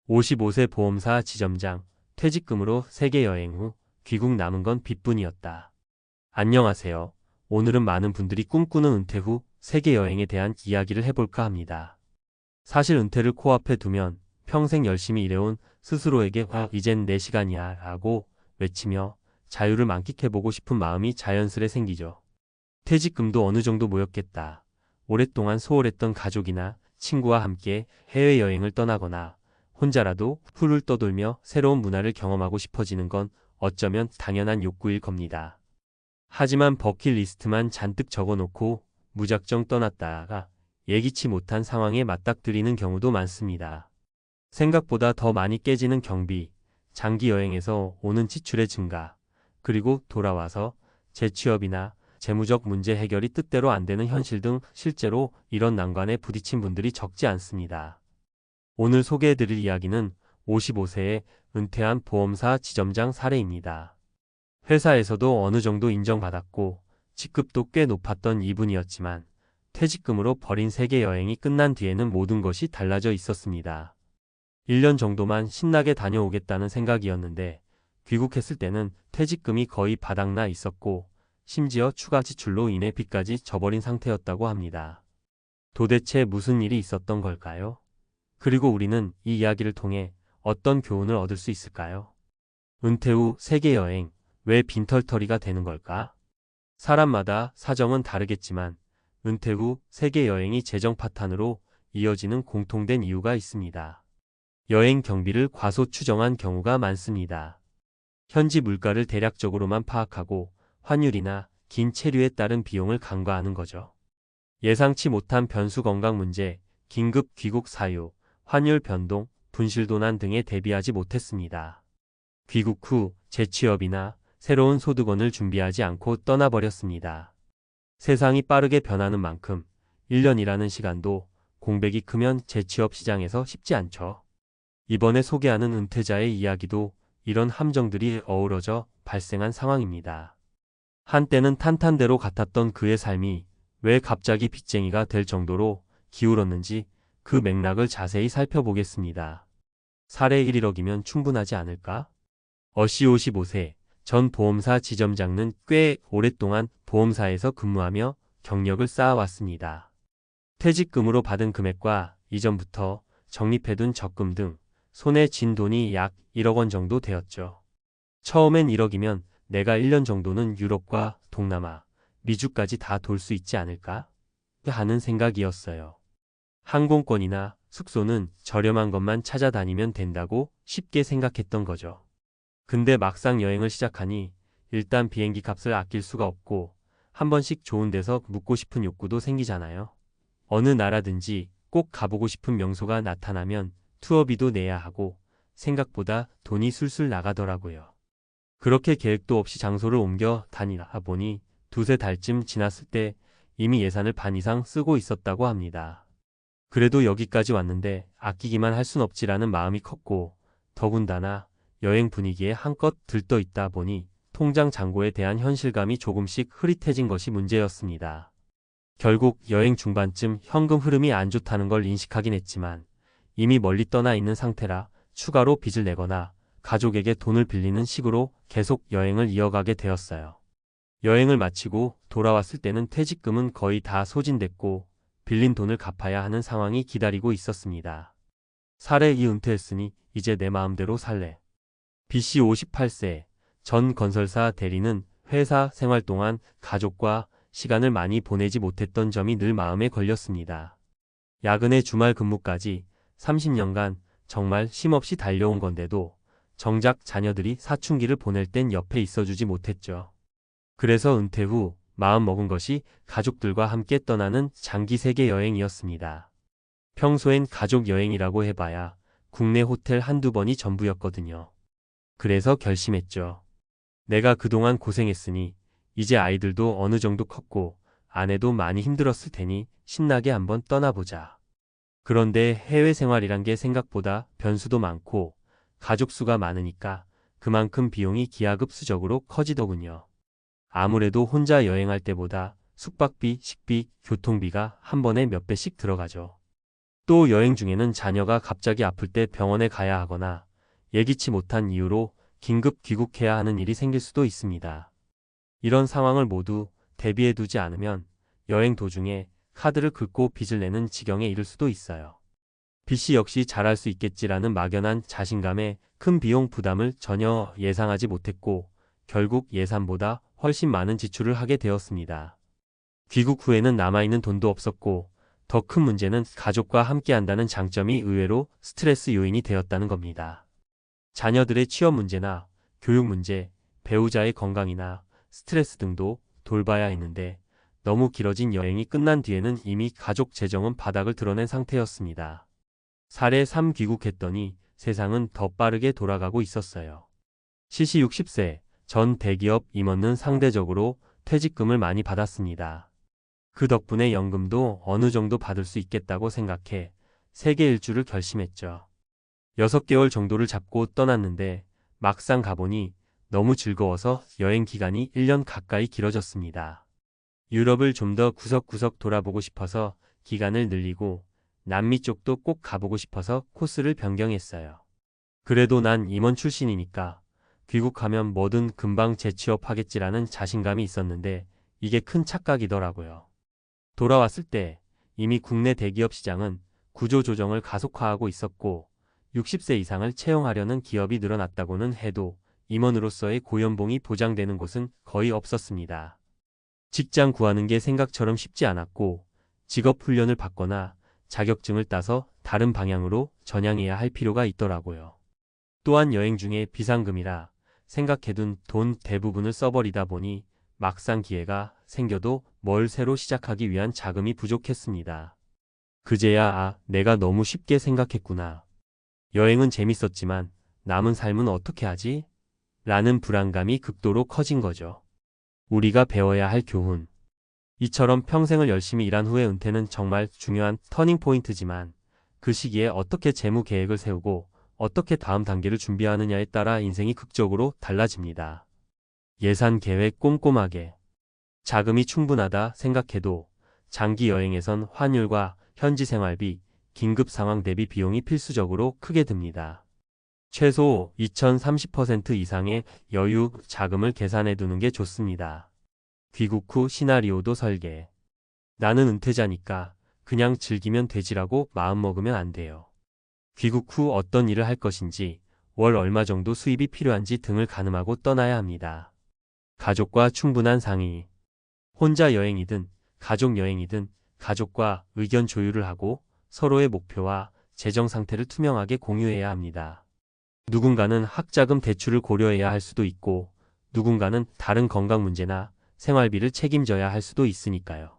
55세 보험사 지점장, 퇴직금으로 세계 여행 후 귀국 남은 건 빚뿐이었다. 안녕하세요. 오늘은 많은 분들이 꿈꾸는 은퇴 후 세계 여행에 대한 이야기를 해볼까 합니다. 사실 은퇴를 코앞에 두면 평생 열심히 일해온 스스로에게 이젠 내 시간이야 라고 외치며 자유를 만끽해보고 싶은 마음이 자연스레 생기죠. 퇴직금도 어느 정도 모였겠다. 오랫동안 소홀했던 가족이나 친구와 함께 해외여행을 떠나거나 혼자라도 훌훌 떠돌며 새로운 문화를 경험하고 싶어지는 건 어쩌면 당연한 욕구일 겁니다. 하지만 버킷리스트만 잔뜩 적어놓고 무작정 떠났다가 예기치 못한 상황에 맞닥뜨리는 경우도 많습니다. 생각보다 더 많이 깨지는 경비, 장기 여행에서 오는 지출의 증가, 그리고 돌아와서 재취업이나 재무적 문제 해결이 뜻대로 안 되는 현실 등 실제로 이런 난관에 부딪힌 분들이 적지 않습니다. 오늘 소개해드릴 이야기는 55세에 은퇴한 보험사 지점장 사례입니다. 회사에서도 어느 정도 인정받았고 직급도 꽤 높았던 이분이었지만 퇴직금으로 벌인 세계 여행이 끝난 뒤에는 모든 것이 달라져 있었습니다. 1년 정도만 신나게 다녀오겠다는 생각이었는데 귀국했을 때는 퇴직금이 거의 바닥나 있었고 심지어 추가 지출로 인해 빚까지 져버린 상태였다고 합니다. 도대체 무슨 일이 있었던 걸까요? 그리고 우리는 이 이야기를 통해 어떤 교훈을 얻을 수 있을까요? 은퇴 후 세계 여행, 왜 빈털터리가 되는 걸까? 사람마다 사정은 다르겠지만 은퇴 후 세계 여행이 재정 파탄으로 이어지는 공통된 이유가 있습니다. 여행 경비를 과소 추정한 경우가 많습니다. 현지 물가를 대략적으로만 파악하고 환율이나 긴 체류에 따른 비용을 간과하는 거죠. 예상치 못한 변수 건강 문제, 긴급 귀국 사유, 환율 변동, 분실도난 등에 대비하지 못했습니다. 귀국 후 재취업이나 새로운 소득원을 준비하지 않고 떠나버렸습니다. 세상이 빠르게 변하는 만큼 1년이라는 시간도 공백이 크면 재취업 시장에서 쉽지 않죠. 이번에 소개하는 은퇴자의 이야기도 이런 함정들이 어우러져 발생한 상황입니다. 한때는 탄탄대로 같았던 그의 삶이 왜 갑자기 빚쟁이가 될 정도로 기울었는지 그 맥락을 자세히 살펴보겠습니다. 사례 1억이면 충분하지 않을까? 어씨 55세 전 보험사 지점장은 꽤 오랫동안 보험사에서 근무하며 경력을 쌓아왔습니다. 퇴직금으로 받은 금액과 이전부터 적립해둔 적금 등 손에 쥔 돈이 약 1억 원 정도 되었죠. 처음엔 1억이면 내가 1년 정도는 유럽과 동남아, 미주까지 다 돌 수 있지 않을까? 하는 생각이었어요. 항공권이나 숙소는 저렴한 것만 찾아다니면 된다고 쉽게 생각했던 거죠. 근데 막상 여행을 시작하니 일단 비행기 값을 아낄 수가 없고 한 번씩 좋은 데서 묵고 싶은 욕구도 생기잖아요. 어느 나라든지 꼭 가보고 싶은 명소가 나타나면 투어비도 내야 하고 생각보다 돈이 술술 나가더라고요. 그렇게 계획도 없이 장소를 옮겨 다니다 보니 두세 달쯤 지났을 때 이미 예산을 반 이상 쓰고 있었다고 합니다. 그래도 여기까지 왔는데 아끼기만 할 순 없지라는 마음이 컸고 더군다나 여행 분위기에 한껏 들떠 있다 보니 통장 잔고에 대한 현실감이 조금씩 흐릿해진 것이 문제였습니다. 결국 여행 중반쯤 현금 흐름이 안 좋다는 걸 인식하긴 했지만 이미 멀리 떠나 있는 상태라 추가로 빚을 내거나 가족에게 돈을 빌리는 식으로 계속 여행을 이어가게 되었어요. 여행을 마치고 돌아왔을 때는 퇴직금은 거의 다 소진됐고 빌린 돈을 갚아야 하는 상황이 기다리고 있었습니다. 사례 2 은퇴했으니 이제 내 마음대로 살래. B씨 58세 전 건설사 대리는 회사 생활 동안 가족과 시간을 많이 보내지 못했던 점이 늘 마음에 걸렸습니다. 야근에 주말 근무까지 30년간 정말 쉼없이 달려온 건데도 정작 자녀들이 사춘기를 보낼 땐 옆에 있어주지 못했죠. 그래서 은퇴 후 마음 먹은 것이 가족들과 함께 떠나는 장기 세계 여행이었습니다. 평소엔 가족 여행이라고 해봐야 국내 호텔 한두 번이 전부였거든요. 그래서 결심했죠. 내가 그동안 고생했으니 이제 아이들도 어느 정도 컸고 아내도 많이 힘들었을 테니 신나게 한번 떠나보자. 그런데 해외 생활이란 게 생각보다 변수도 많고 가족 수가 많으니까 그만큼 비용이 기하급수적으로 커지더군요. 아무래도 혼자 여행할 때보다 숙박비, 식비, 교통비가 한 번에 몇 배씩 들어가죠. 또 여행 중에는 자녀가 갑자기 아플 때 병원에 가야 하거나 예기치 못한 이유로 긴급 귀국해야 하는 일이 생길 수도 있습니다. 이런 상황을 모두 대비해 두지 않으면 여행 도중에 카드를 긁고 빚을 내는 지경에 이를 수도 있어요. 빚이 역시 잘할 수 있겠지라는 막연한 자신감에 큰 비용 부담을 전혀 예상하지 못했고 결국 예산보다 훨씬 많은 지출을 하게 되었습니다. 귀국 후에는 남아있는 돈도 없었고 더 큰 문제는 가족과 함께한다는 장점이 의외로 스트레스 요인이 되었다는 겁니다. 자녀들의 취업 문제나 교육 문제, 배우자의 건강이나 스트레스 등도 돌봐야 했는데 너무 길어진 여행이 끝난 뒤에는 이미 가족 재정은 바닥을 드러낸 상태였습니다. 사례 3 귀국했더니 세상은 더 빠르게 돌아가고 있었어요. 시시 60세 전 대기업 임원은 상대적으로 퇴직금을 많이 받았습니다. 그 덕분에 연금도 어느 정도 받을 수 있겠다고 생각해 세계 일주를 결심했죠. 6개월 정도를 잡고 떠났는데 막상 가보니 너무 즐거워서 여행 기간이 1년 가까이 길어졌습니다. 유럽을 좀 더 구석구석 돌아보고 싶어서 기간을 늘리고 남미 쪽도 꼭 가보고 싶어서 코스를 변경했어요. 그래도 난 임원 출신이니까 귀국하면 뭐든 금방 재취업하겠지라는 자신감이 있었는데 이게 큰 착각이더라고요. 돌아왔을 때 이미 국내 대기업 시장은 구조조정을 가속화하고 있었고 60세 이상을 채용하려는 기업이 늘어났다고는 해도 임원으로서의 고연봉이 보장되는 곳은 거의 없었습니다. 직장 구하는 게 생각처럼 쉽지 않았고 직업 훈련을 받거나 자격증을 따서 다른 방향으로 전향해야 할 필요가 있더라고요. 또한 여행 중에 비상금이라 생각해둔 돈 대부분을 써버리다 보니 막상 기회가 생겨도 뭘 새로 시작하기 위한 자금이 부족했습니다. 그제야 내가 너무 쉽게 생각했구나. 여행은 재밌었지만 남은 삶은 어떻게 하지? 라는 불안감이 극도로 커진 거죠. 우리가 배워야 할 교훈. 이처럼 평생을 열심히 일한 후의 은퇴는 정말 중요한 터닝포인트지만 그 시기에 어떻게 재무 계획을 세우고 어떻게 다음 단계를 준비하느냐에 따라 인생이 극적으로 달라집니다. 예산 계획 꼼꼼하게. 자금이 충분하다 생각해도 장기 여행에선 환율과 현지 생활비, 긴급 상황 대비 비용이 필수적으로 크게 듭니다. 최소 2030% 이상의 여유 자금을 계산해 두는 게 좋습니다. 귀국 후 시나리오도 설계. 나는 은퇴자니까 그냥 즐기면 되지라고 마음먹으면 안 돼요. 귀국 후 어떤 일을 할 것인지, 월 얼마 정도 수입이 필요한지 등을 가늠하고 떠나야 합니다. 가족과 충분한 상의. 혼자 여행이든 가족 여행이든 가족과 의견 조율을 하고 서로의 목표와 재정 상태를 투명하게 공유해야 합니다. 누군가는 학자금 대출을 고려해야 할 수도 있고 누군가는 다른 건강 문제나 생활비를 책임져야 할 수도 있으니까요.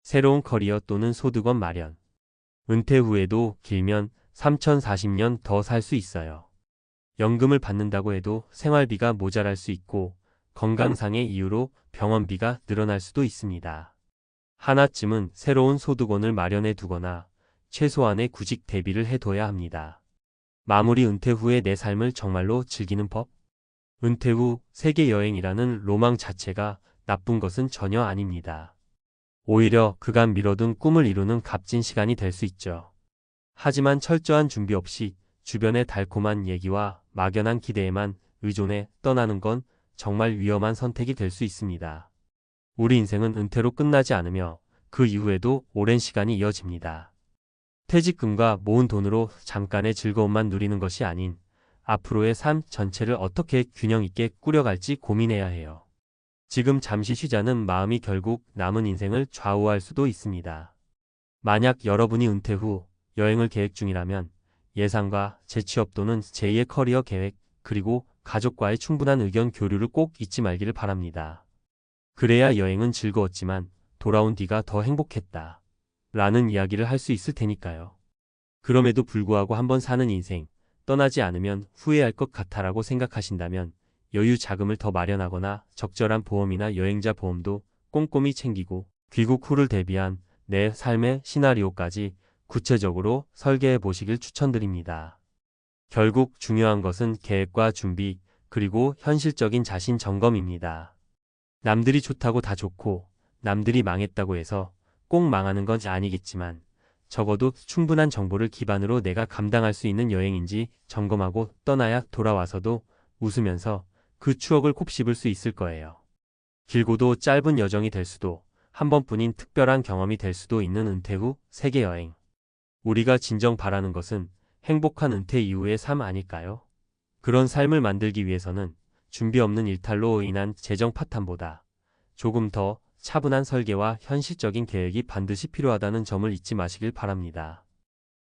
새로운 커리어 또는 소득원 마련. 은퇴 후에도 길면 3040년 더 살 수 있어요. 연금을 받는다고 해도 생활비가 모자랄 수 있고 건강상의 이유로 병원비가 늘어날 수도 있습니다. 하나쯤은 새로운 소득원을 마련해 두거나 최소한의 구직 대비를 해둬야 합니다. 마무리. 은퇴 후의 내 삶을 정말로 즐기는 법? 은퇴 후 세계 여행이라는 로망 자체가 나쁜 것은 전혀 아닙니다. 오히려 그간 미뤄둔 꿈을 이루는 값진 시간이 될 수 있죠. 하지만 철저한 준비 없이 주변의 달콤한 얘기와 막연한 기대에만 의존해 떠나는 건 정말 위험한 선택이 될 수 있습니다. 우리 인생은 은퇴로 끝나지 않으며 그 이후에도 오랜 시간이 이어집니다. 퇴직금과 모은 돈으로 잠깐의 즐거움만 누리는 것이 아닌 앞으로의 삶 전체를 어떻게 균형 있게 꾸려갈지 고민해야 해요. 지금 잠시 쉬자는 마음이 결국 남은 인생을 좌우할 수도 있습니다. 만약 여러분이 은퇴 후 여행을 계획 중이라면 예산과 재취업 또는 제2의 커리어 계획 그리고 가족과의 충분한 의견 교류를 꼭 잊지 말기를 바랍니다. 그래야 여행은 즐거웠지만 돌아온 뒤가 더 행복했다. 라는 이야기를 할 수 있을 테니까요. 그럼에도 불구하고 한번 사는 인생, 떠나지 않으면 후회할 것 같아라고 생각하신다면 여유 자금을 더 마련하거나 적절한 보험이나 여행자 보험도 꼼꼼히 챙기고 귀국 후를 대비한 내 삶의 시나리오까지 구체적으로 설계해 보시길 추천드립니다. 결국 중요한 것은 계획과 준비, 그리고 현실적인 자신 점검입니다. 남들이 좋다고 다 좋고 남들이 망했다고 해서 꼭 망하는 건 아니겠지만 적어도 충분한 정보를 기반으로 내가 감당할 수 있는 여행인지 점검하고 떠나야 돌아와서도 웃으면서 그 추억을 곱씹을 수 있을 거예요. 길고도 짧은 여정이 될 수도, 한 번뿐인 특별한 경험이 될 수도 있는 은퇴 후 세계 여행. 우리가 진정 바라는 것은 행복한 은퇴 이후의 삶 아닐까요? 그런 삶을 만들기 위해서는 준비 없는 일탈로 인한 재정 파탄보다 조금 더 차분한 설계와 현실적인 계획이 반드시 필요하다는 점을 잊지 마시길 바랍니다.